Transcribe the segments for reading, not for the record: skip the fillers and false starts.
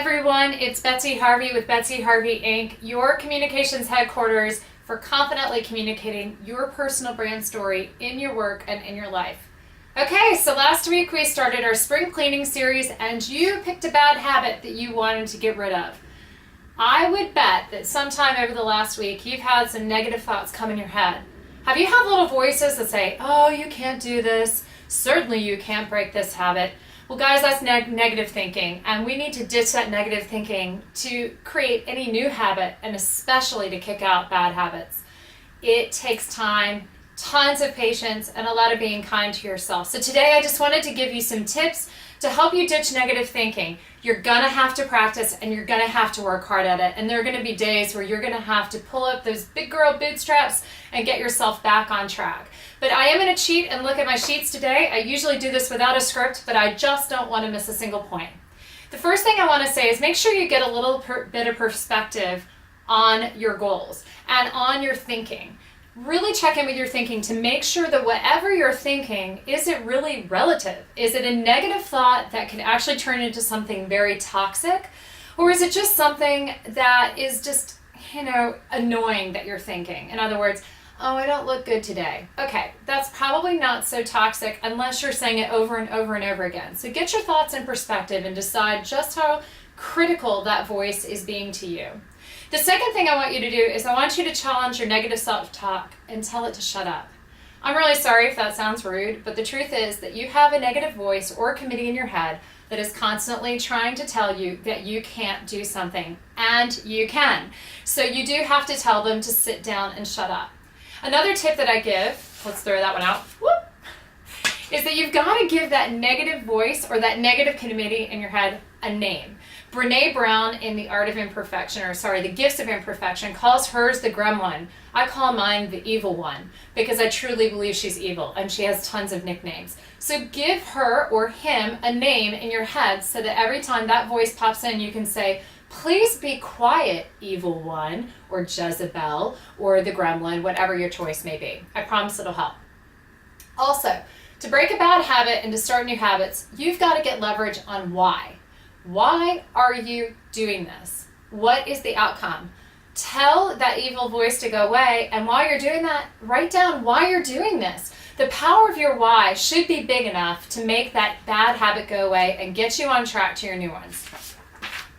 everyone, it's Betsy Harvey with Betsy Harvey Inc., your communications headquarters for confidently communicating your personal brand story in your work and in your life. Okay, so last week we started our spring cleaning series and you picked a bad habit that you wanted to get rid of. I would bet that sometime over the last week you've had some negative thoughts come in your head. Have you had little voices that say, oh, you can't do this, certainly you can't break this habit? Well, guys, that's negative thinking, and we need to ditch that negative thinking to create any new habit, and especially to kick out bad habits. It takes time, tons of patience, and a lot of being kind to yourself. So today I just wanted to give you some tips to help you ditch negative thinking. You're gonna have to practice and you're gonna have to work hard at it, and there are gonna be days where you're gonna have to pull up those big girl bootstraps and get yourself back on track. But I am gonna cheat and look at my sheets today. I usually do this without a script, but I just don't wanna miss a single point. The first thing I wanna say is make sure you get a little bit of perspective on your goals and on your thinking. Really check in with your thinking to make sure that whatever you're thinking, is it really relative? Is it a negative thought that could actually turn into something very toxic? Or is it just something that is just, annoying that you're thinking? In other words, oh, I don't look good today. Okay, that's probably not so toxic unless you're saying it over and over and over again. So get your thoughts in perspective and decide just how critical that voice is being to you. The second thing I want you to do is I want you to challenge your negative self-talk and tell it to shut up. I'm really sorry if that sounds rude, but the truth is that you have a negative voice or committee in your head that is constantly trying to tell you that you can't do something, and you can. So you do have to tell them to sit down and shut up. Another tip that I give, let's throw that one out, is that you've got to give that negative voice or that negative committee in your head a name. Brené Brown in The Gifts of Imperfection calls hers the gremlin. I call mine the evil one because I truly believe she's evil and she has tons of nicknames. So give her or him a name in your head so that every time that voice pops in you can say, please be quiet, evil one, or Jezebel, or the gremlin, whatever your choice may be. I promise it'll help. Also, to break a bad habit and to start new habits, you've got to get leverage on why. Why are you doing this? What is the outcome? Tell that evil voice to go away, and while you're doing that, write down why you're doing this. The power of your why should be big enough to make that bad habit go away and get you on track to your new ones.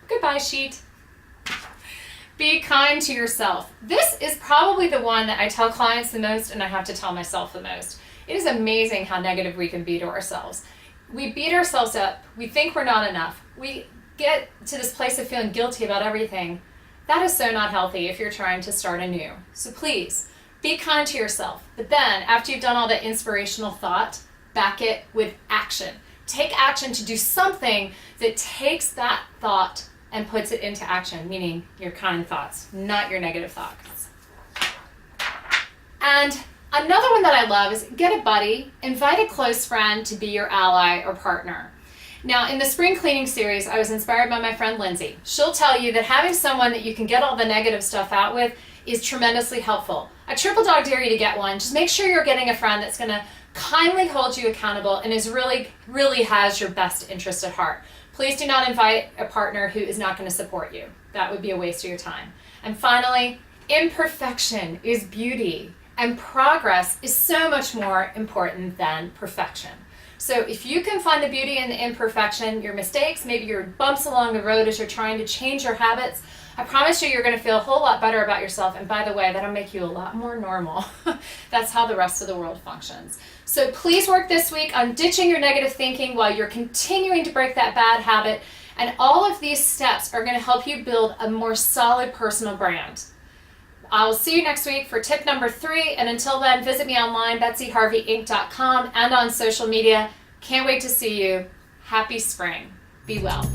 Goodbye, sheet. Be kind to yourself. This is probably the one that I tell clients the most and I have to tell myself the most. It is amazing how negative we can be to ourselves. We beat ourselves up. We think we're not enough. We get to this place of feeling guilty about everything. That is so not healthy if you're trying to start anew. So please, be kind to yourself. But then, after you've done all that inspirational thought, back it with action. Take action to do something that takes that thought and puts it into action, meaning your kind thoughts, not your negative thoughts. And another one that I love is get a buddy, invite a close friend to be your ally or partner. Now, in the spring cleaning series, I was inspired by my friend Lindsay. She'll tell you that having someone that you can get all the negative stuff out with is tremendously helpful. I triple dog dare you to get one. Just make sure you're getting a friend that's gonna kindly hold you accountable and is really has your best interest at heart. Please do not invite a partner who is not gonna support you. That would be a waste of your time. And finally, imperfection is beauty. And progress is so much more important than perfection. So if you can find the beauty in the imperfection, your mistakes, maybe your bumps along the road as you're trying to change your habits, I promise you're going to feel a whole lot better about yourself. And by the way, that'll make you a lot more normal. That's how the rest of the world functions. So please work this week on ditching your negative thinking while you're continuing to break that bad habit. And all of these steps are going to help you build a more solid personal brand. I'll see you next week for tip number 3. And until then, visit me online, BetsyHarveyInc.com, and on social media. Can't wait to see you. Happy spring. Be well.